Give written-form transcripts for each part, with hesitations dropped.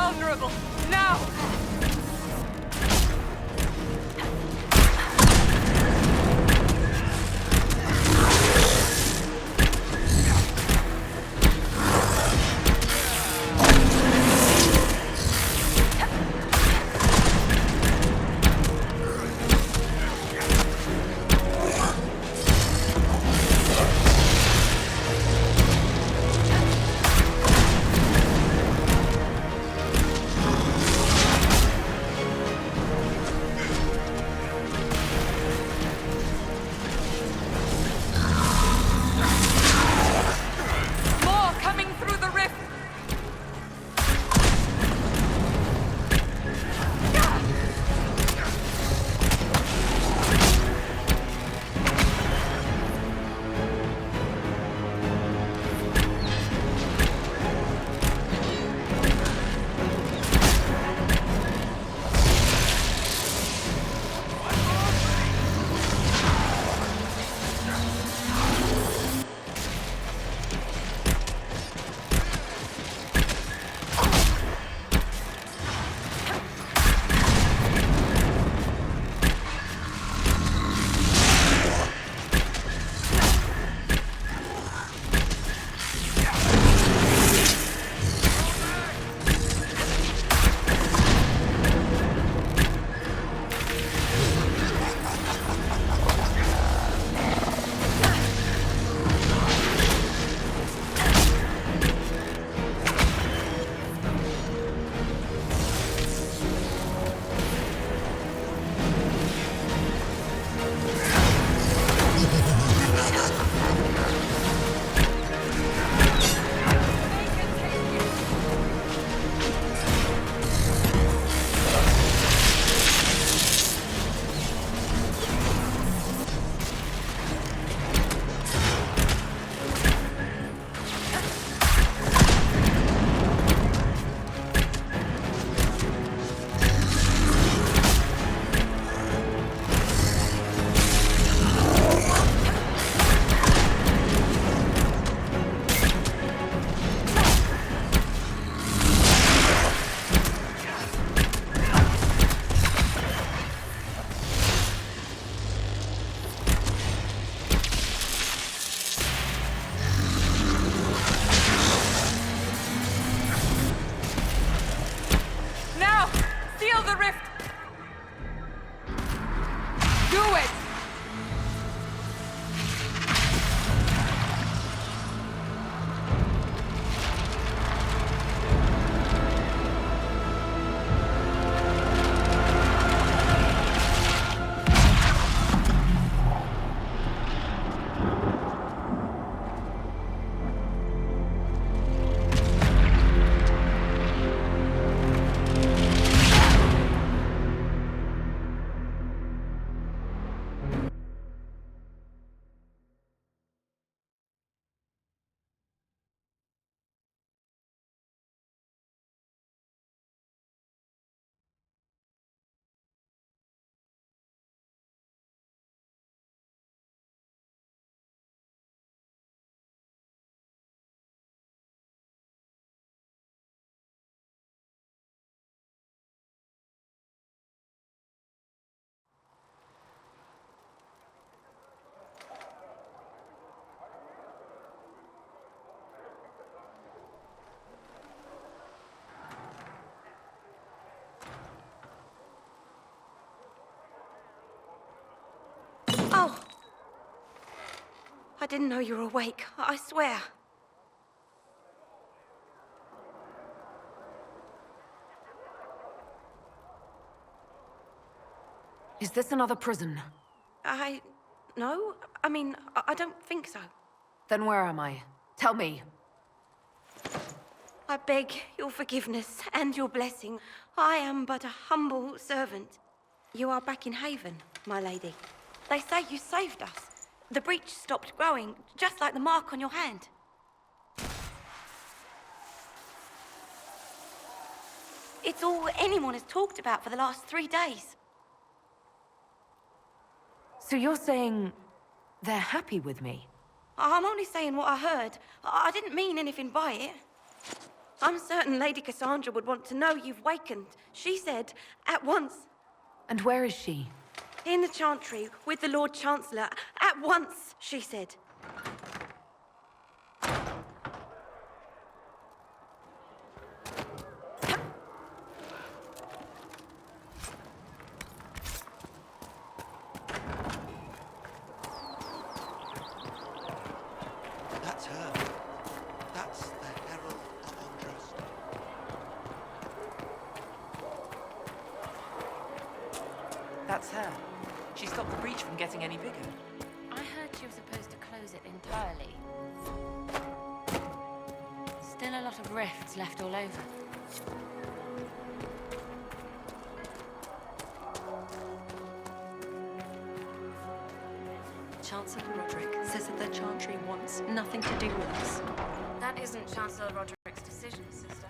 vulnerable. Now! Oh! I didn't know you were awake, I swear. Is this another prison? No. I mean, I don't think so. Then where am I? Tell me. I beg your forgiveness and your blessing. I am but a humble servant. You are back in Haven, my lady. They say you saved us. The breach stopped growing, just like the mark on your hand. It's all anyone has talked about for the last 3 days. So you're saying they're happy with me? I'm only saying what I heard. I didn't mean anything by it. I'm certain Lady Cassandra would want to know you've wakened. She said, at once. And where is she? In the Chantry, with the Lord Chancellor. At once, she said. That's her. That's the Herald of Undress. That's her. She stopped the breach from getting any bigger. I heard she was supposed to close it entirely. Still a lot of rifts left all over. Chancellor Roderick says that the Chantry wants nothing to do with us. That isn't Chancellor Roderick's decision, sister.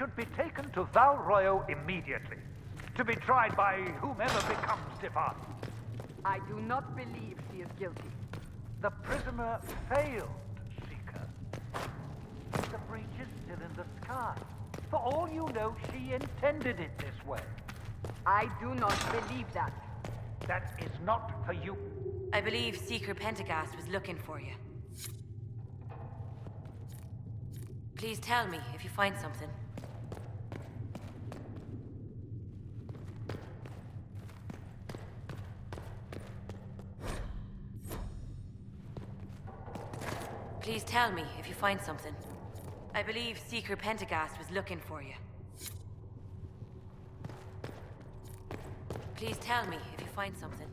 should be taken to Val Royo immediately, to be tried by whomever becomes Stefan. I do not believe she is guilty. The prisoner failed, Seeker. The breach is still in the sky. For all you know, she intended it this way. I do not believe that. That is not for you. I believe Seeker Pentagast was looking for you. Please tell me if you find something. Please tell me if you find something. I believe Seeker Pentagast was looking for you. Please tell me if you find something.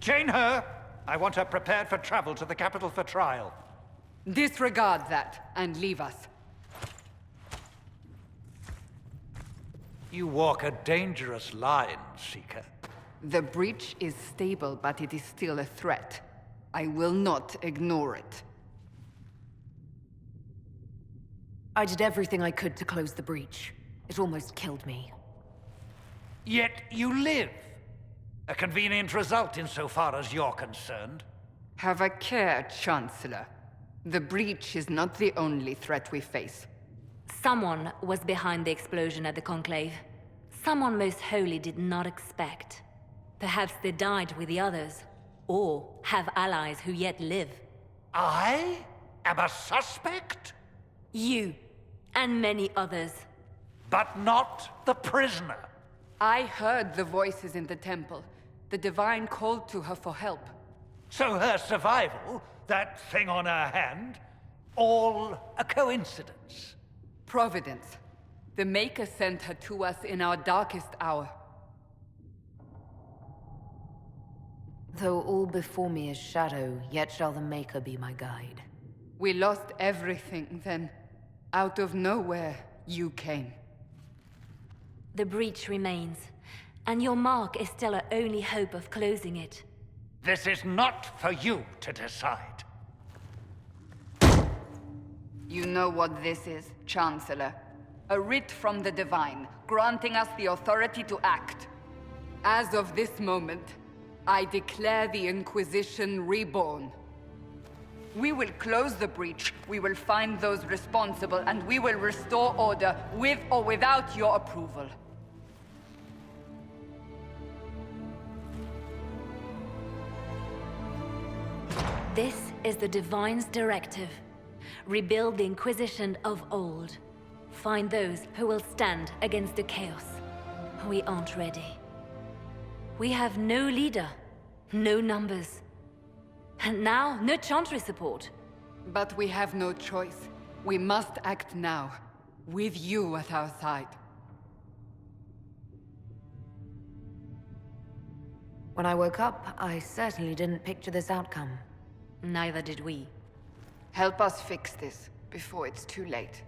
Chain her! I want her prepared for travel to the capital for trial. Disregard that and leave us. You walk a dangerous line, Seeker. The breach is stable, but it is still a threat. I will not ignore it. I did everything I could to close the breach. It almost killed me. Yet you live. A convenient result insofar as you're concerned. Have a care, Chancellor. The breach is not the only threat we face. Someone was behind the explosion at the Conclave. Someone most holy did not expect. Perhaps they died with the others, or have allies who yet live. I am a suspect? You, and many others. But not the prisoner. I heard the voices in the temple. The Divine called to her for help. So her survival, that thing on her hand, all a coincidence. Providence. The Maker sent her to us in our darkest hour. Though all before me is shadow, yet shall the Maker be my guide. We lost everything then. Out of nowhere, you came. The breach remains, and your mark is still our only hope of closing it. This is not for you to decide. You know what this is, Chancellor. A writ from the Divine, granting us the authority to act. As of this moment, I declare the Inquisition reborn. We will close the breach, we will find those responsible, and we will restore order, with or without your approval. This is the Divine's directive. Rebuild the Inquisition of old. Find those who will stand against the chaos. We aren't ready. We have no leader, no numbers. And now, no Chantry support. But we have no choice. We must act now, with you at our side. When I woke up, I certainly didn't picture this outcome. Neither did we. Help us fix this, before it's too late.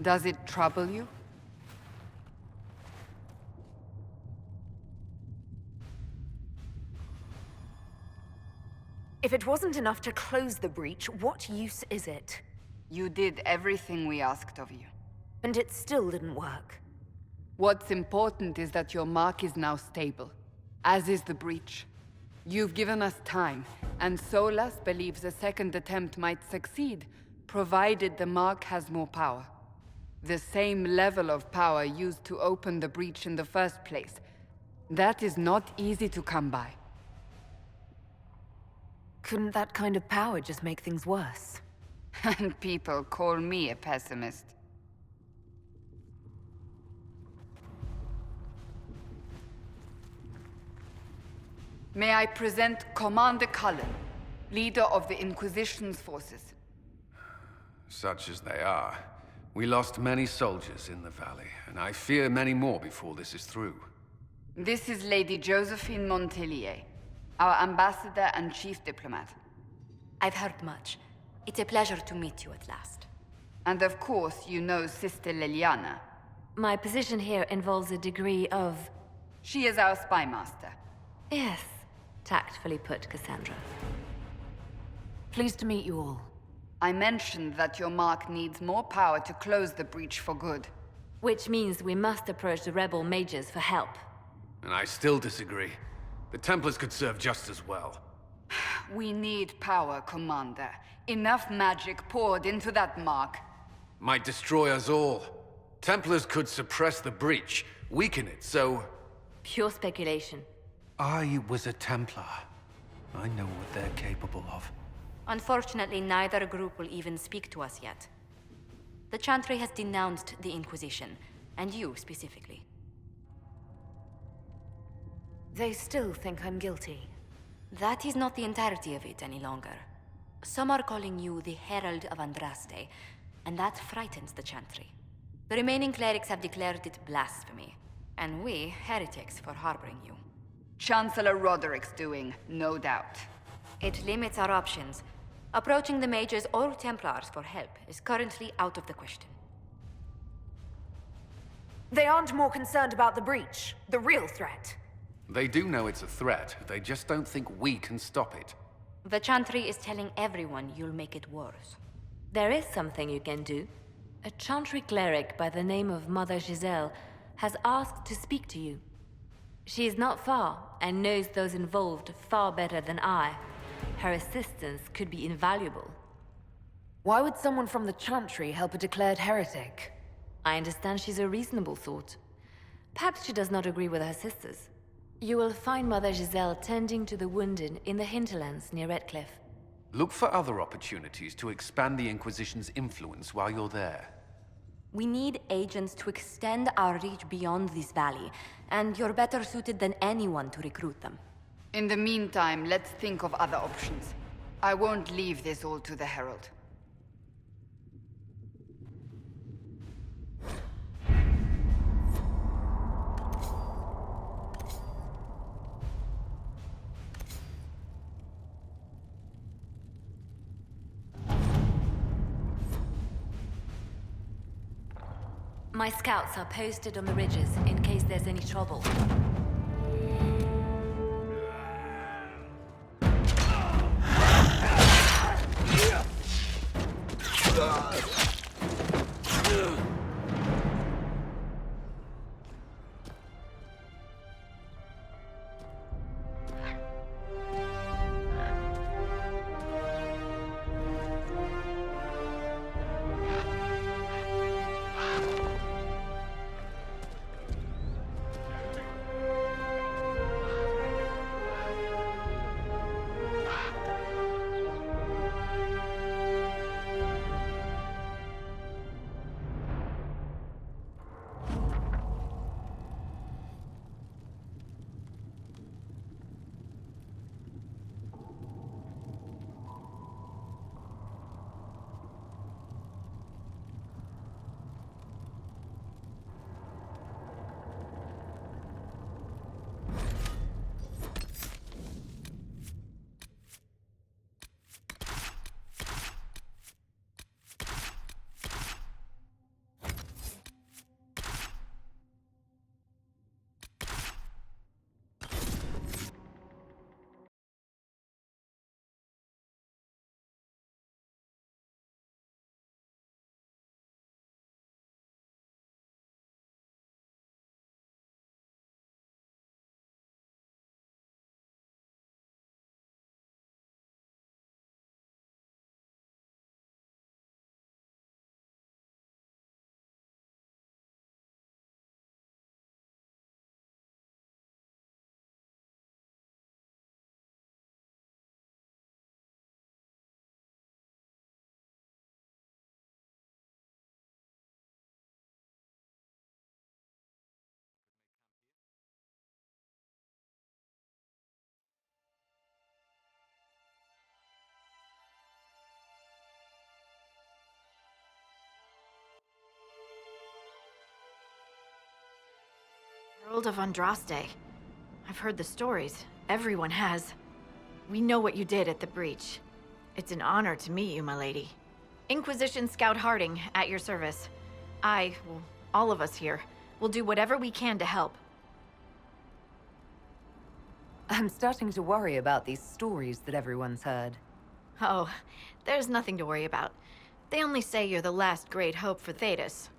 Does it trouble you? If it wasn't enough to close the breach, what use is it? You did everything we asked of you. And it still didn't work. What's important is that your mark is now stable, as is the breach. You've given us time, and Solas believes a second attempt might succeed, provided the mark has more power. The same level of power used to open the breach in the first place. That is not easy to come by. Couldn't that kind of power just make things worse? And people call me a pessimist. May I present Commander Cullen, leader of the Inquisition's forces. Such as they are. We lost many soldiers in the valley, and I fear many more before this is through. This is Lady Josephine Montellier, our ambassador and chief diplomat. I've heard much. It's a pleasure to meet you at last. And of course, you know Sister Liliana. My position here involves a degree of... She is our spy master. Yes, tactfully put, Cassandra. Pleased to meet you all. I mentioned that your mark needs more power to close the breach for good. Which means we must approach the rebel mages for help. And I still disagree. The Templars could serve just as well. We need power, Commander. Enough magic poured into that mark. Might destroy us all. Templars could suppress the breach, weaken it, so... Pure speculation. I was a Templar. I know what they're capable of. Unfortunately, neither group will even speak to us yet. The Chantry has denounced the Inquisition, and you specifically. They still think I'm guilty. That is not the entirety of it any longer. Some are calling you the Herald of Andraste, and that frightens the Chantry. The remaining clerics have declared it blasphemy, and we, heretics, for harboring you. Chancellor Roderick's doing, no doubt. It limits our options. Approaching the mages or Templars for help is currently out of the question. They aren't more concerned about the breach, the real threat. They do know it's a threat, they just don't think we can stop it. The Chantry is telling everyone you'll make it worse. There is something you can do. A Chantry cleric by the name of Mother Giselle has asked to speak to you. She is not far, and knows those involved far better than I. Her assistance could be invaluable. Why would someone from the Chantry help a declared heretic? I understand she's a reasonable sort. Perhaps she does not agree with her sisters. You will find Mother Giselle tending to the wounded in the hinterlands near Redcliffe. Look for other opportunities to expand the Inquisition's influence while you're there. We need agents to extend our reach beyond this valley, and you're better suited than anyone to recruit them. In the meantime, let's think of other options. I won't leave this all to the Herald. My scouts are posted on the ridges in case there's any trouble. Herald of Andraste. I've heard the stories. Everyone has. We know what you did at the breach. It's an honor to meet you, my lady. Inquisition Scout Harding, at your service. Well, all of us here, will do whatever we can to help. I'm starting to worry about these stories that everyone's heard. Oh, there's nothing to worry about. They only say you're the last great hope for Thetis.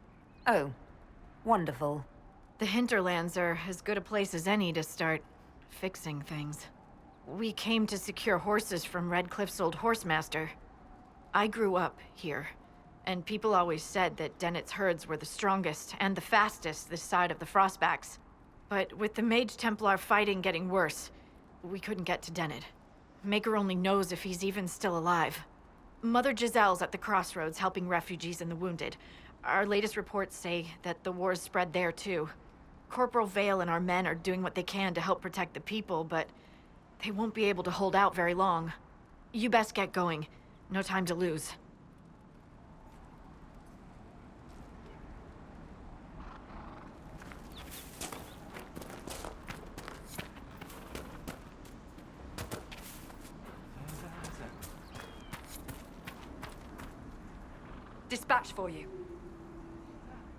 Oh, wonderful. The hinterlands are as good a place as any to start fixing things. We came to secure horses from Redcliffe's old horsemaster. I grew up here, and people always said that Dennett's herds were the strongest and the fastest this side of the Frostbacks. But with the Mage Templar fighting getting worse, we couldn't get to Dennett. Maker only knows if he's even still alive. Mother Giselle's at the crossroads helping refugees and the wounded. Our latest reports say that the war's spread there too. Corporal Vale and our men are doing what they can to help protect the people, but they won't be able to hold out very long. You best get going. No time to lose. Dispatch for you.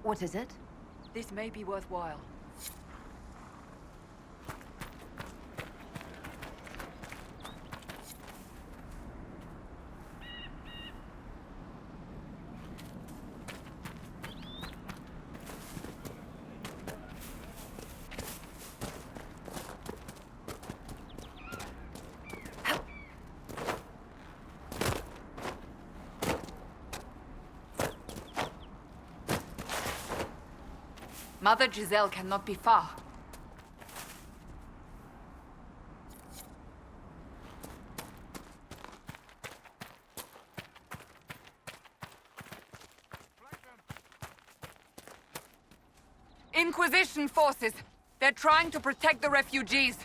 What is it? This may be worthwhile. Mother Giselle cannot be far. Inquisition forces! They're trying to protect the refugees.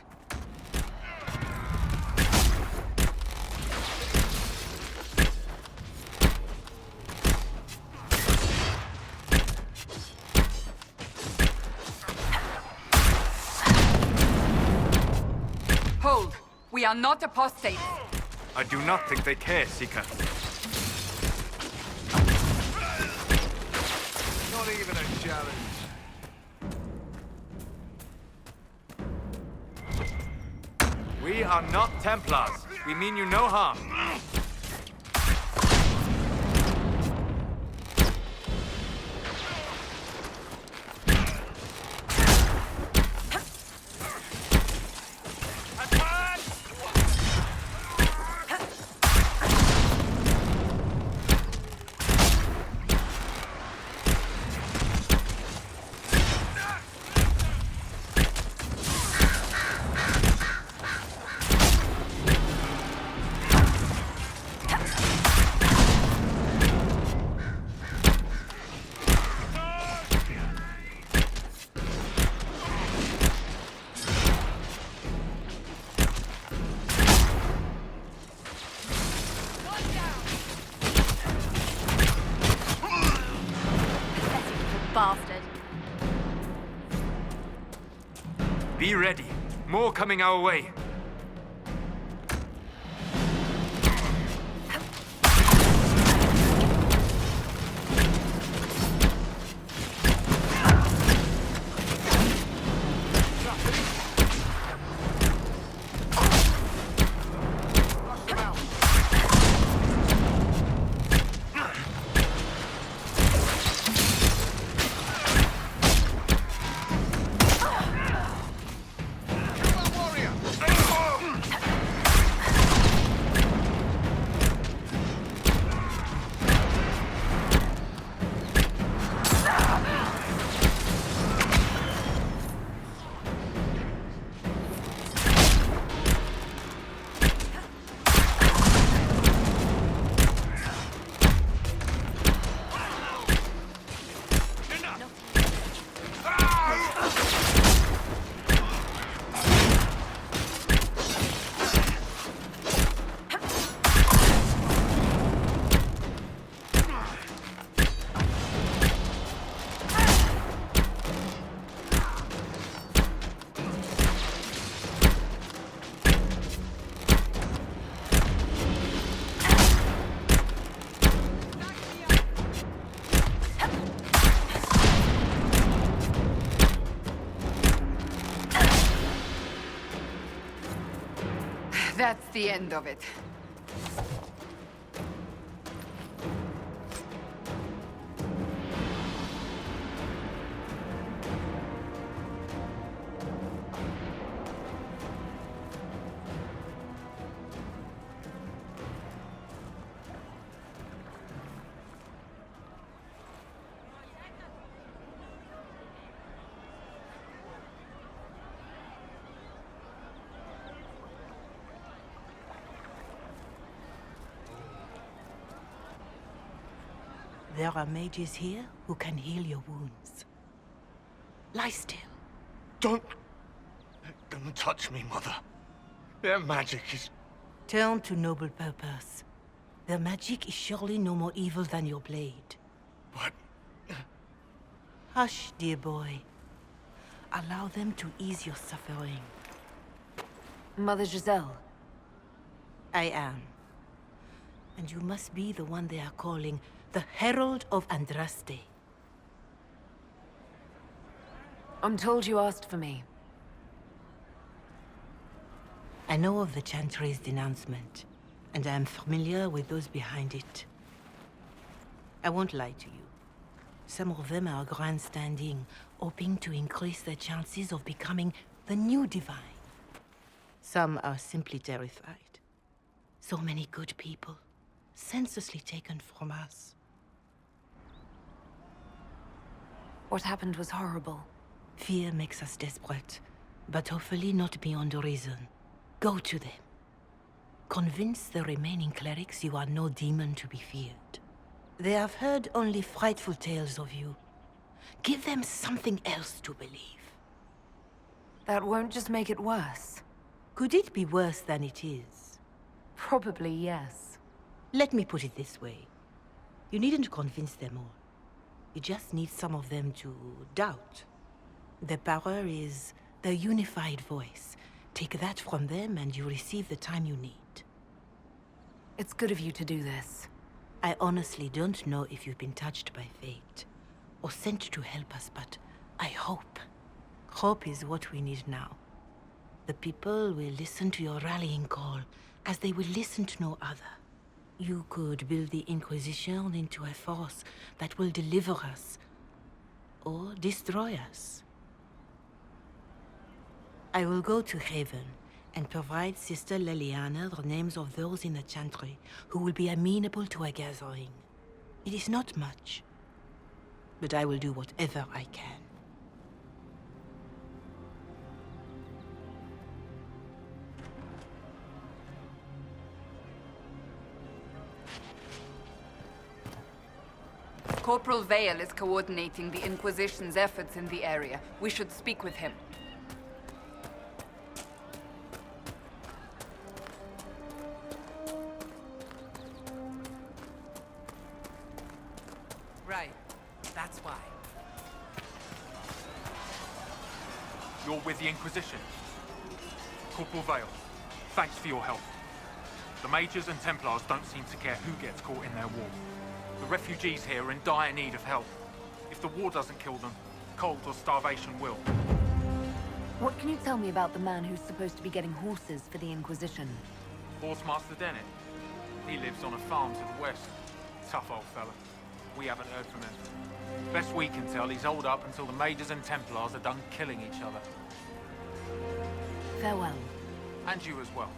Hold. We are not apostates. I do not think they care, Seeker. Not even a challenge. We are not Templars. We mean you no harm. Bastard. Be ready. More coming our way. Warrior! That's the end of it. There are mages here who can heal your wounds. Lie still. Don't touch me, Mother. Their magic is... Turn to noble purpose. Their magic is surely no more evil than your blade. But... Hush, dear boy. Allow them to ease your suffering. Mother Giselle. I am. And you must be the one they are calling the Herald of Andraste. I'm told you asked for me. I know of the Chantry's denouncement, and I am familiar with those behind it. I won't lie to you. Some of them are grandstanding, hoping to increase their chances of becoming the new divine. Some are simply terrified. So many good people, senselessly taken from us. What happened was horrible. Fear makes us desperate, but hopefully not beyond reason. Go to them. Convince the remaining clerics you are no demon to be feared. They have heard only frightful tales of you. Give them something else to believe. That won't just make it worse. Could it be worse than it is? Probably yes. Let me put it this way. You needn't convince them all. You just need some of them to doubt. Their power is their unified voice. Take that from them and you receive the time you need. It's good of you to do this. I honestly don't know if you've been touched by fate or sent to help us, but I hope. Hope is what we need now. The people will listen to your rallying call as they will listen to no other. You could build the Inquisition into a force that will deliver us or destroy us. I will go to Haven and provide Sister Leliana the names of those in the Chantry who will be amenable to a gathering. It is not much, but I will do whatever I can. Corporal Vale is coordinating the Inquisition's efforts in the area. We should speak with him. Right. That's why. You're with the Inquisition. Corporal Vale, thanks for your help. The Mages and Templars don't seem to care who gets caught in their war. The refugees here are in dire need of help. If the war doesn't kill them, cold or starvation will. What can you tell me about the man who's supposed to be getting horses for the Inquisition? Horsemaster Dennett. He lives on a farm to the west. Tough old fella. We haven't heard from him. Best we can tell, he's holed up until the Mages and Templars are done killing each other. Farewell. And you as well.